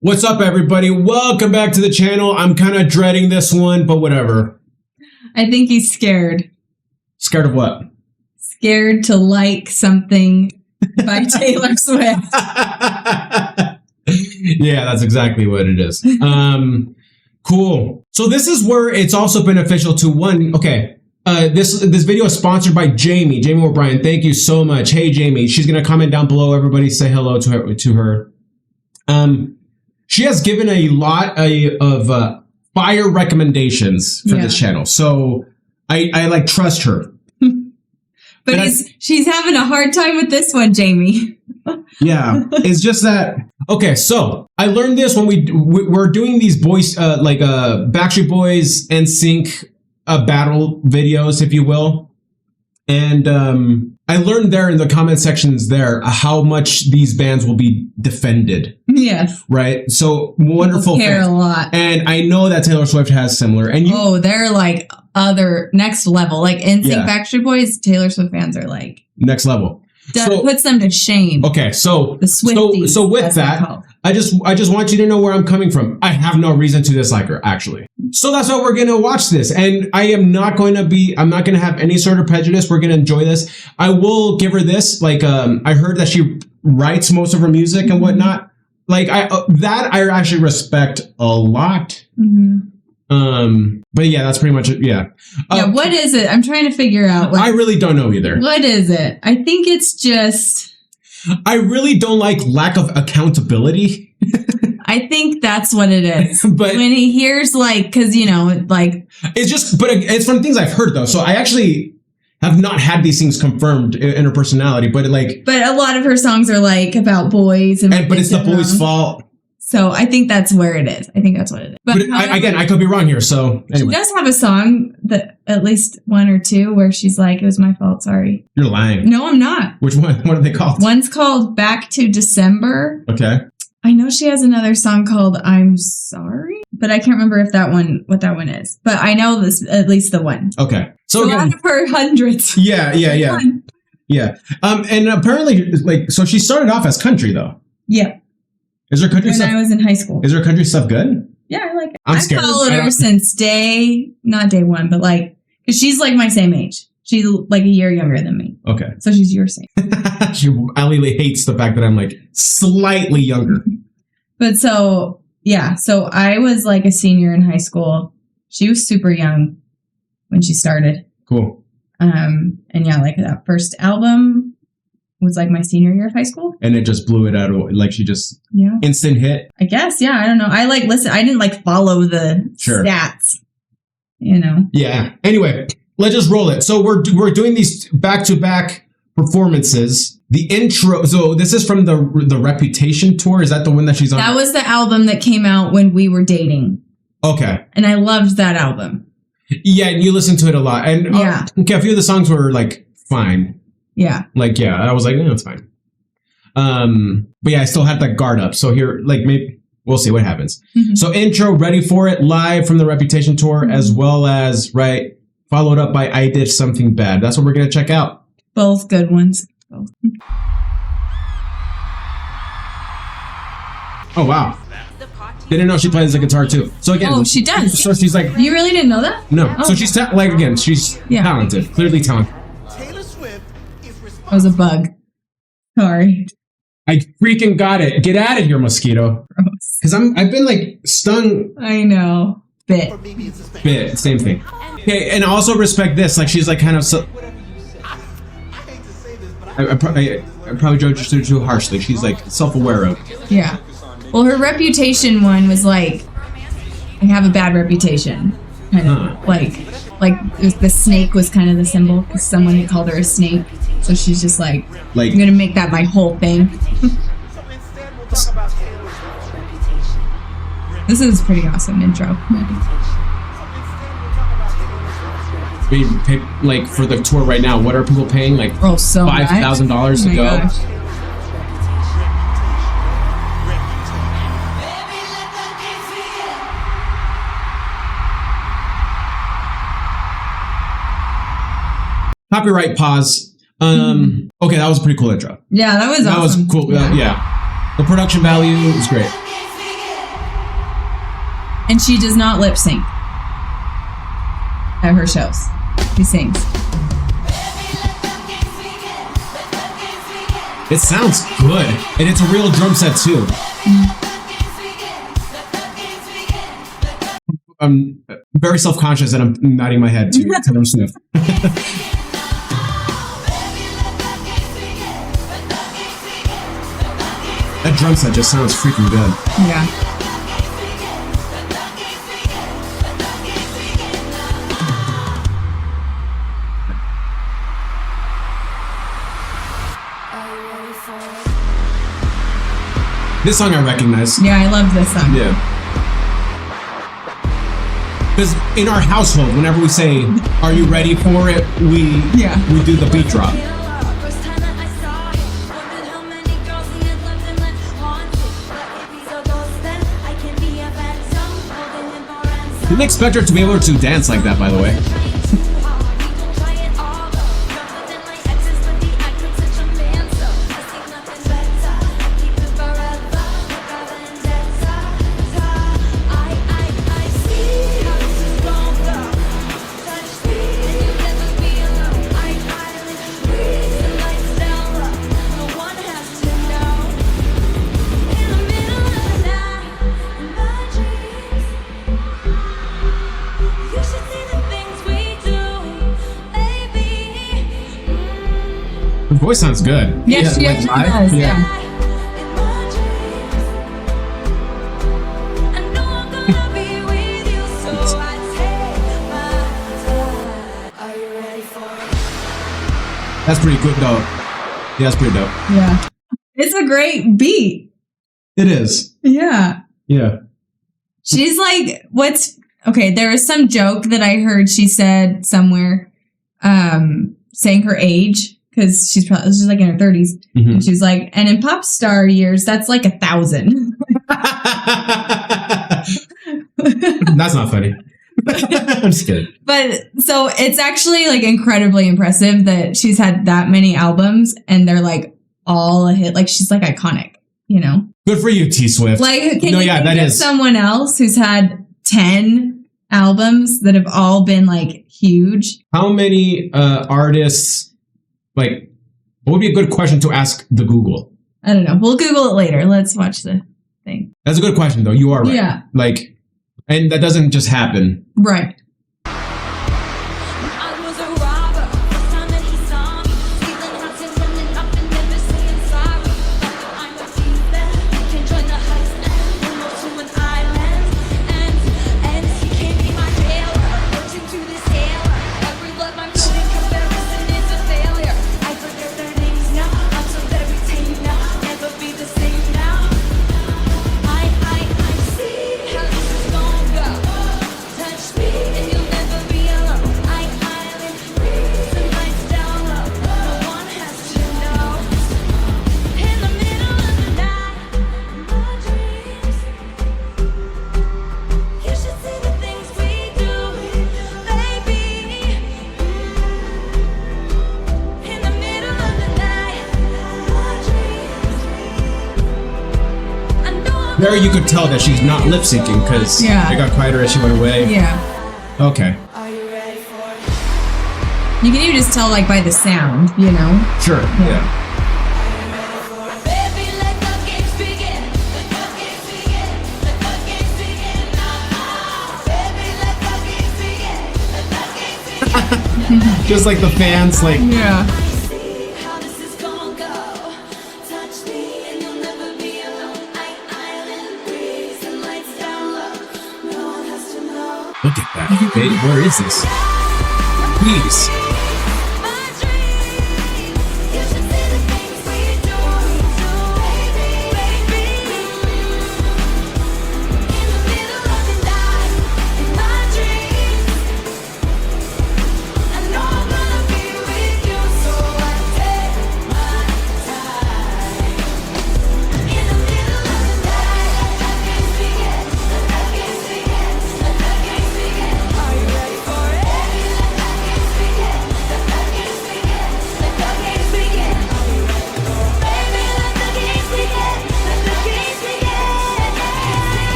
What's up, everybody? Welcome back to the channel. I'm kind of dreading this one, but whatever. I think he's scared. Scared of what? Scared to like something by Taylor Swift. Yeah, that's exactly what it is. Cool. So this is where it's also beneficial to one. Okay. This video is sponsored by Jamie O'Brien. Thank you so much. Hey, Jamie. She's going to comment down below. Everybody say hello to her. She has given a lot of fire recommendations for this channel. So I like trust her. But she's having a hard time with this one, Jamie. Yeah, it's just that. Okay, so I learned this when we're doing these boys, Backstreet Boys NSYNC battle videos, if you will. And I learned there in the comment sections there how much these bands will be defended. Yes. Right? So wonderful. People care a lot. And I know that Taylor Swift has similar. And they're like other next level. Like NSYNC Backstreet Boys, Taylor Swift fans are like next level. Puts them to shame. Okay, so the Swifties, so with that, I just want you to know where I'm coming from. I have no reason to dislike her, actually. So that's why we're gonna watch this, and I'm not gonna have any sort of prejudice. We're gonna enjoy this. I will give her this. Like, I heard that she writes most of her music and whatnot. Like, I actually respect a lot. But yeah, that's pretty much it. Yeah. What is it? I'm trying to figure out. I really don't know either. What is it? I think it's just. I really don't like lack of accountability. I think that's what it is. But when he hears because it's just, but it's from things I've heard though. So I actually have not had these things confirmed in her personality, but a lot of her songs are like about boys but it's the boys' fault. So I think that's where it is. I think that's what it is. But again, I could be wrong here. So anyway. She does have a song that at least one or two where she's like, "It was my fault. Sorry." You're lying. No, I'm not. Which one? What are they called? One's called "Back to December." Okay. I know she has another song called "I'm Sorry," but I can't remember what that one is. But I know this at least the one. Okay. So again, out of her hundreds. Yeah. And apparently, so she started off as country though. Yeah. Is her country stuff? When I was in high school. Is her country stuff good? Yeah, I like it. I'm scared. I followed her since not day one, but because she's like my same age. She's like a year younger than me. Okay. So she's your same. She really hates the fact that I'm like slightly younger. But so I was like a senior in high school. She was super young when she started. Cool. And that first album was like my senior year of high school. And it just blew it out of, she just instant hit. I guess, I don't know. I listen, I didn't follow the stats, Yeah. Anyway, let's just roll it. So we're doing these back-to-back performances. The intro, so this is from the Reputation tour. Is that the one that she's on? That was the album that came out when we were dating. Okay. And I loved that album. Yeah, and you listened to it a lot. And okay, a few of the songs were fine. Yeah. I was like, it's fine. But yeah, I still had that guard up. So here, maybe we'll see what happens. Mm-hmm. So intro, Ready for It, live from the Reputation tour, as well as, followed up by I Did Something Bad. That's what we're going to check out. Both good ones. Both. Oh, wow. Didn't know she plays the guitar too. So again. Oh, she does. So she's like. You really didn't know that? No. Oh. So she's she's talented. Clearly talented. That was a bug. Sorry. I freaking got it. Get out of here, mosquito. Because I've been stung. I know. Bit. Same thing. Okay, and I also respect this. She's kind of so. I probably judged her too harshly. She's self-aware of. Yeah. Well, her Reputation one was I have a bad reputation. Kind of the snake was kind of the symbol because someone had called her a snake. So she's just I'm going to make that my whole thing. This is a pretty awesome intro. We pay, for the tour right now, what are people paying? so $5,000 to go? Gosh. Copyright pause. Okay, that was a pretty cool intro. Yeah, that was awesome. That was cool. Yeah. The production value was great. And she does not lip sync at her shows. She sings. It sounds good. And it's a real drum set too. I'm very self-conscious that I'm nodding my head to Taylor Swift. That drum set just sounds freaking good. Yeah. This song I recognize. Yeah, I love this song. Yeah. Because in our household, whenever we say, "Are you ready for it?" we do the beat drop. Didn't expect her to be able to dance like that, by the way. Her voice sounds good. Yeah, she like actually live? does. Yeah. That's pretty good though. Yeah, that's pretty dope. Yeah. It's a great beat. It is. Yeah. Yeah. She's like, okay, there was some joke that I heard she said somewhere, saying her age, because she's like in her 30s. Mm-hmm. And she's like, and in pop star years, that's like 1,000. That's not funny. I'm just kidding. But so it's actually like incredibly impressive that she's had that many albums and they're like all a hit. Like she's like iconic, you know? Good for you, T Swift. Like, can you that think of is someone else who's had 10 albums that have all been like huge? How many artists, like, what would be a good question to ask the Google? I don't know. We'll Google it later. Let's watch the thing. That's a good question, though. You are right. Yeah. Like, and that doesn't just happen. Right. There you could tell that she's not lip syncing because it got quieter as she went away. Yeah. Okay. You can even just tell like by the sound, you know? Sure. Yeah. Just like the fans, like. Yeah. Look at that. Hey, where is this? Please.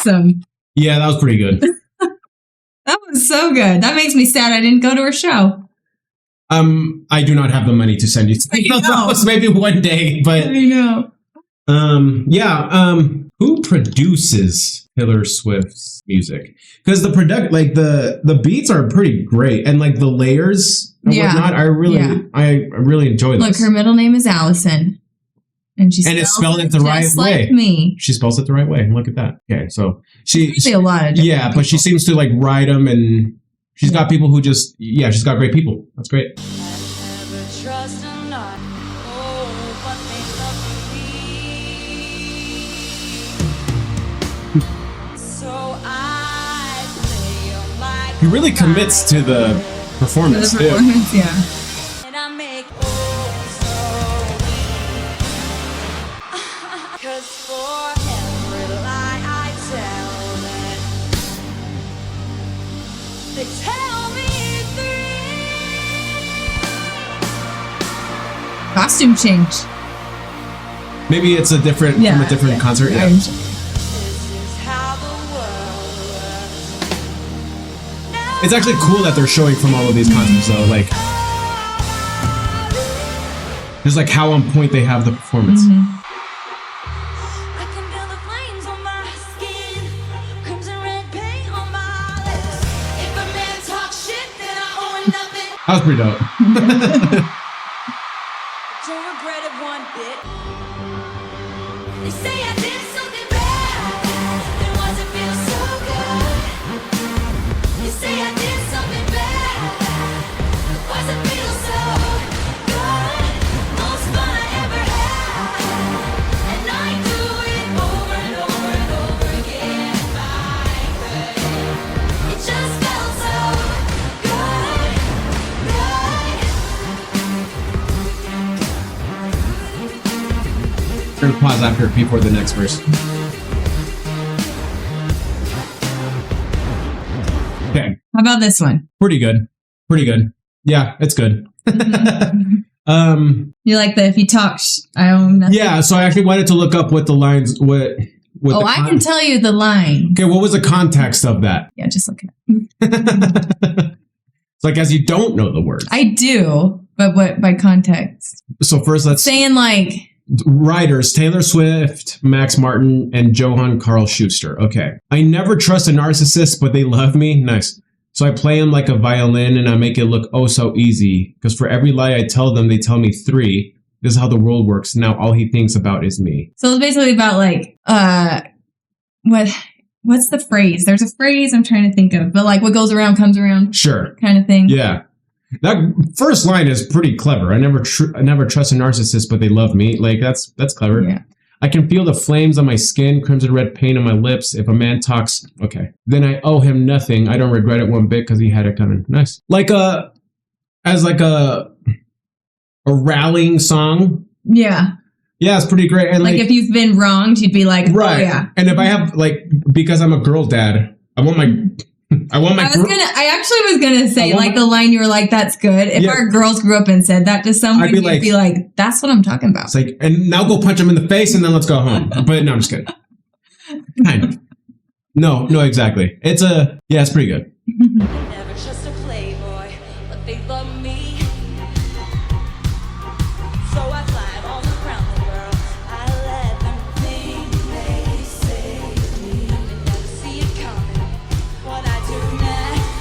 awesome. Yeah, that was pretty good. That was so good. That makes me sad I didn't go to her show. I do not have the money to send you those. Maybe one day, but I know. Who produces Taylor Swift's music? Because the beats are pretty great, and like the layers and whatnot. I really enjoy this. Look, her middle name is Allison. And it's spelled it the right way. Like me. She spells it the right way. Look at that. Okay, so she's a lot of but she seems to like write them, and she's got people who just she's got great people. That's great. He really commits to the performance too. Yeah. Costume change. Maybe it's a different from a different concert. Yeah. It's actually cool that they're showing from all of these concerts though. Like, just like how on point they have the performance. Mm-hmm. That was pretty dope. Don't regret it one bit. They say I did something bad. It wasn't feel so good. They say I did something bad. It wasn't feel so good. Most fun I ever had. And I do it over and over and over again if I could. It just felt so good. We're gonna pause before the next verse. Okay. How about this one? Pretty good. Pretty good. Yeah, it's good. You like the if you talk, I own nothing. Yeah, so I actually wanted to look up what the lines I can tell you the line. Okay, what was the context of that? Yeah, just look it up. It's like as you don't know the words. I do, but what by context? So first let's saying like writers, Taylor Swift, Max Martin, and Johann Carl Schuster. Okay. I never trust a narcissist, but they love me. Nice. So I play them like a violin and I make it look oh so easy. Because for every lie I tell them, they tell me 3. This is how the world works. Now all he thinks about is me. So it's basically about like, what's the phrase? There's a phrase I'm trying to think of, but like what goes around comes around. Sure. Kind of thing. Yeah. That first line is pretty clever. I never trust a narcissist, but they love me. Like that's clever. Yeah. I can feel the flames on my skin, crimson red paint on my lips. If a man talks, okay, then I owe him nothing. I don't regret it one bit because he had it coming. Nice. Like as like a rallying song. Yeah. Yeah, it's pretty great. And like if you've been wronged, you'd be like, right. Oh, yeah. And if I have because I'm a girl dad, I want my. I actually was gonna say the line you were like, that's good. If our girls grew up and said that to someone, you'd be like, that's what I'm talking about. It's like, and now go punch him in the face and then let's go home. But no, I'm just kidding. Kind of. No, exactly. It's pretty good. Never trust a playboy, but they love me. So I climb all around the world. I let them think they save me. They never see it coming. What I do next.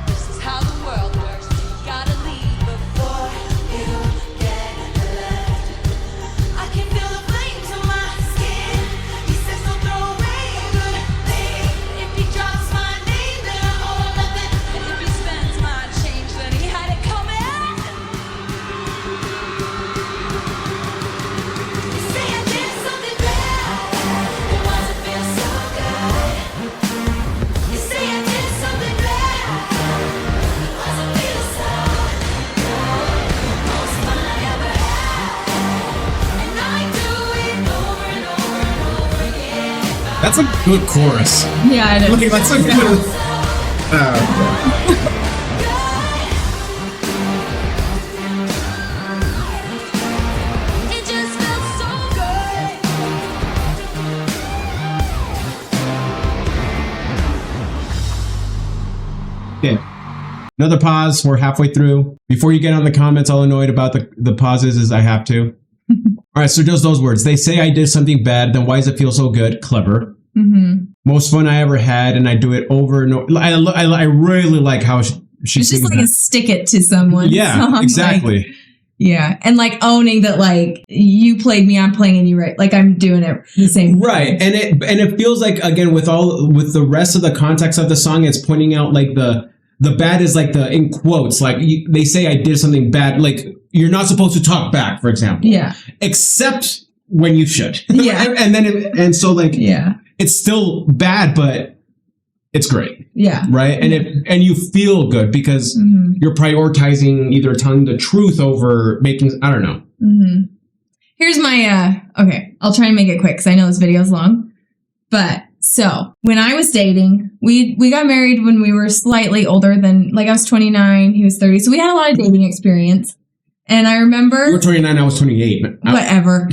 This is how the world works. You gotta leave before you get left. I can feel the flames on my skin. He says don't throw away a good thing. If he drops my name, then I owe him nothing. And if he spends my change, then he had it coming. You say I did something bad. It wasn't feel so good. You say I did something bad. It wasn't feel so good. Most fun I ever had. And I do it over and over and over again. That's a good chorus. Yeah, it is. Like, that's a good. It just felt so good. Another pause. We're halfway through. Before you get on the comments all annoyed about the pauses, is I have to. All right, so just those words. They say I did something bad, then why does it feel so good? Clever. Mm-hmm. Most fun I ever had, and I do it over and over. I really like how she It's just like that. a stick it to someone. Yeah, song. exactly. Like, yeah, and like owning that, like you played me, I'm playing you right. Like I'm doing it the same. Right, and it feels like, again, with the rest of the context of the song, it's pointing out like the bad is like the in quotes, like they say I did something bad, like you're not supposed to talk back, for example. Yeah. Except when you should. Yeah. and so like Yeah. it's still bad, but it's great. Yeah. Right, and you feel good because you're prioritizing either telling the truth over making, I don't know. Mm-hmm. Here's my okay, I'll try and make it quick because I know this video's long. But so when I was dating, we got married when we were slightly older than, like I was 29, he was 30. So we had a lot of dating experience. And I remember You were 29, I was 28. whatever.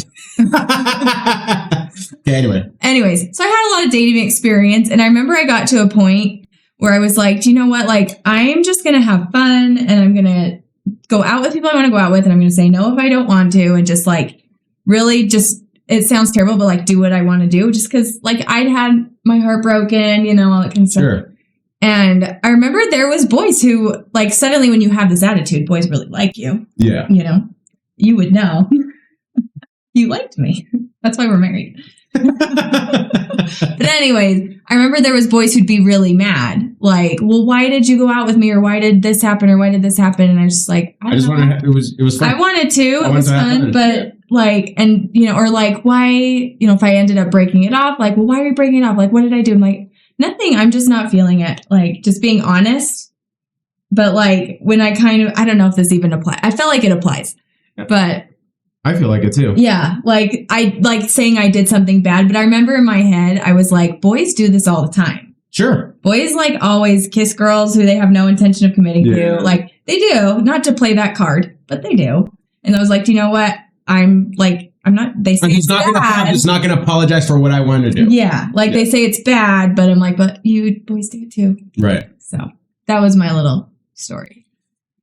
Okay, anyway. Anyways, so I had a lot of dating experience, and I remember I got to a point where I was like, do you know what? Like, I'm just going to have fun, and I'm going to go out with people I want to go out with, and I'm going to say no if I don't want to, and just like really just, it sounds terrible, but like do what I want to do, just because like I'd had my heart broken, you know, all that kind of stuff. Sure. And I remember there was boys who, like, suddenly when you have this attitude, boys really like you. Yeah. You know, you would know. You liked me. That's why we're married. But anyways, I remember there was boys who'd be really mad. Like, well, why did you go out with me? Or why did this happen? Or why did this happen? And I was just like, I just wanted it was fun. I wanted to. It wanted was to have fun. fun. But like, and, you know, or like, why, you know, if I ended up breaking it off, like, well, why are we breaking it off? Like, what did I do? I'm like, nothing. I'm just not feeling it. Like, just being honest. But like, when I kind of, I don't know if this even applies. I felt like it applies. Yeah. But I feel like it too. yeah, like I like saying I did something bad, but I remember in my head, I was like, boys do this all the time. Sure. Boys like always kiss girls who they have no intention of committing Yeah. to. Like they do, not to play that card, but they do. And I was like, do you know what? I'm not, they say I'm it's just bad. not gonna apologize for what I want to do. Yeah, like they say it's bad, but I'm like, but you boys do it too. Right. So that was my little story.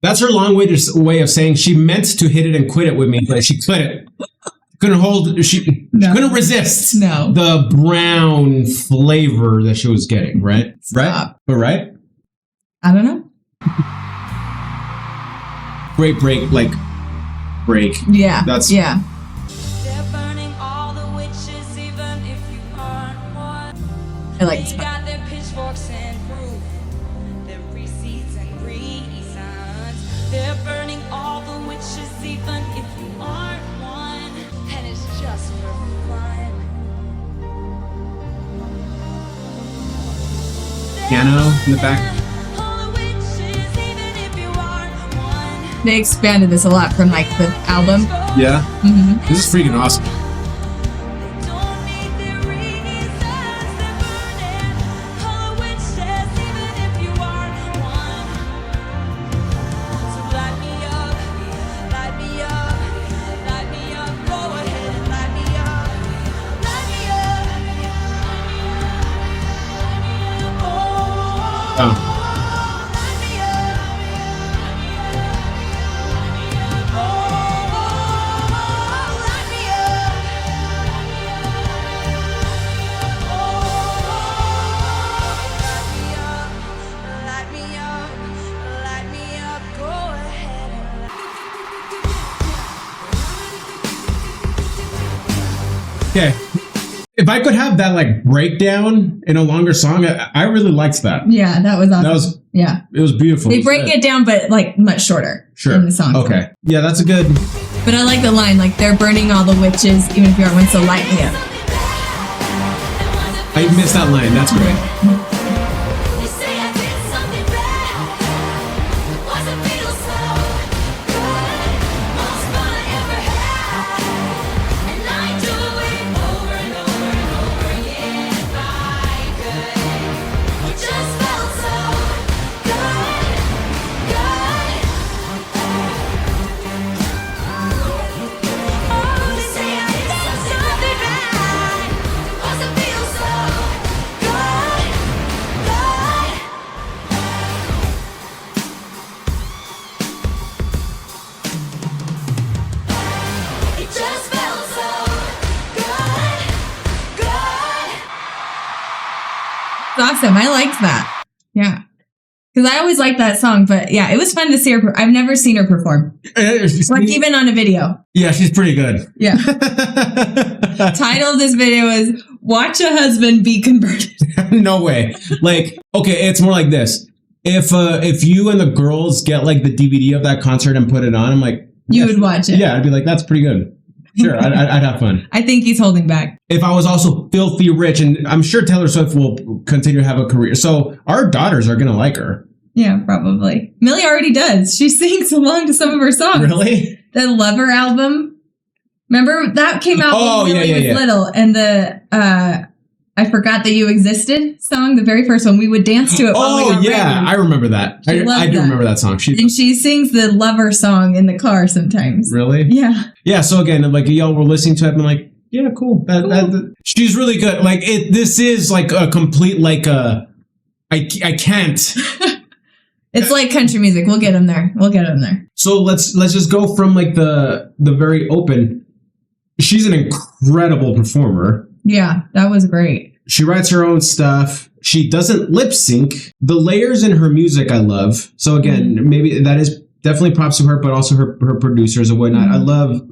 That's her long way of saying she meant to hit it and quit it with me, but she couldn't. She couldn't resist No. the brown flavor that she was getting, right? Right? Stop. But right? I don't know. Great break. Yeah. That's- yeah. They're burning all the witches, even if you aren't one. I like this They part. got their pitchforks and proof, their receipts and reasons. They're burning all the witches, even if you aren't one. And it's just for fun. Piano in the back. All the witches, even if you aren't one. They expanded this a lot from like the album. Yeah. Mm-hmm. This is freaking awesome. Don't need their reasons, they're burning. All the witches, even if you aren't one. So light me up, light me up, light me up. Go ahead and light me up, light me up. Oh, Oh. light me up. Oh, light me up. Light me up, light me up. Go ahead and light. Okay. If I could have that like breakdown in a longer song, I really liked that. Yeah, that was awesome. It was beautiful. They break it down, but like much shorter. Sure. In the song. Okay. Yeah, that's a good. But I like the line, like they're burning all the witches, even if you aren't one, so light me up. I missed that line. That's great. You say I did something bad. Wasn't feel so good. Most fun I ever had. And I do it over and over and over again if I could. It just felt so good, good. Oh, you say I did something bad. Wasn't feel so good. awesome. I liked that. Yeah. Because I always liked that song, but yeah, it was fun to see her. I've never seen her perform. Like even on a video. Yeah, she's pretty good. Yeah. Title of this video is "Watch a Husband Be Converted." No way. Like, okay, it's more like this. If you and the girls get like the DVD of that concert and put it on, I'm like, You would watch it. Yeah, I'd be like, that's pretty good. Sure, I'd have fun. I think he's holding back. If I was also filthy rich, and I'm sure Taylor Swift will continue to have a career, so our daughters are gonna like her. Yeah, probably. Millie already does. She sings along to some of her songs. Really? The Lover album. Remember that came out when Millie was yeah. little, and the I Forgot That You Existed song, the very first one. We would dance to it. While we got ready. I remember that. I do remember that song. And she sings the Lover song in the car sometimes. Really? Yeah. Yeah. So again, like y'all were listening to it, and I'm like, yeah, cool. She's really good. Like this is like a complete I can't. It's like country music. We'll get them there. So let's just go from like the very open. She's an incredible performer. Yeah, that was great. She writes her own stuff. She doesn't lip sync. The layers in her music I love. So again, maybe that is definitely props to her, but also her producers and whatnot. I love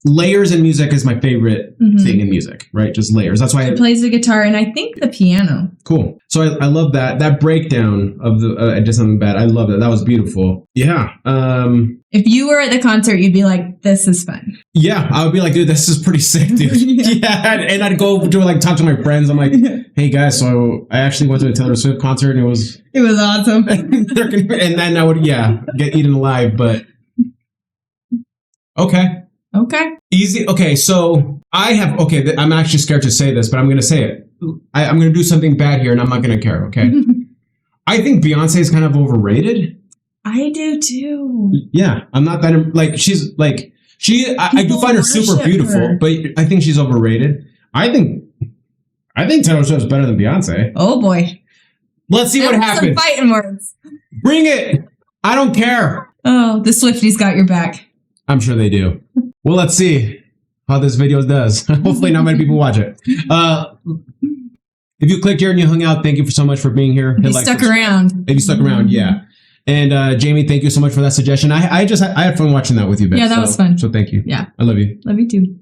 layers in music is my favorite thing in music, right? Just layers. That's why she plays the guitar and I think the piano. Cool. So I love that breakdown of the I did something bad. I love that. That was beautiful. Yeah. If you were at the concert, you'd be like, "This is fun." Yeah, I would be like, "Dude, this is pretty sick, dude." Yeah, and I'd go to like talk to my friends. I'm like, "Hey guys, so I actually went to a Taylor Swift concert and it was awesome." and then I would get eaten alive. But okay. Easy. Okay, so I'm actually scared to say this, but I'm going to say it. I'm going to do something bad here, and I'm not going to care, okay? I think Beyonce is kind of overrated. I do, too. Yeah, I'm not that... Like, she's, like... I do find her super beautiful, but I think she's overrated. I think Taylor Swift's better than Beyonce. Oh, boy. Let's see what happens. Some fighting words. Bring it! I don't care. Oh, the Swifties got your back. I'm sure they do. Well, let's see how this video does. Hopefully not many people watch it. If you clicked here and you hung out, thank you so much for being here. If you stuck around, yeah. And Jamie, thank you so much for that suggestion. I had fun watching that with you, Ben. Yeah, that was fun. So thank you. Yeah. I love you. Love you too.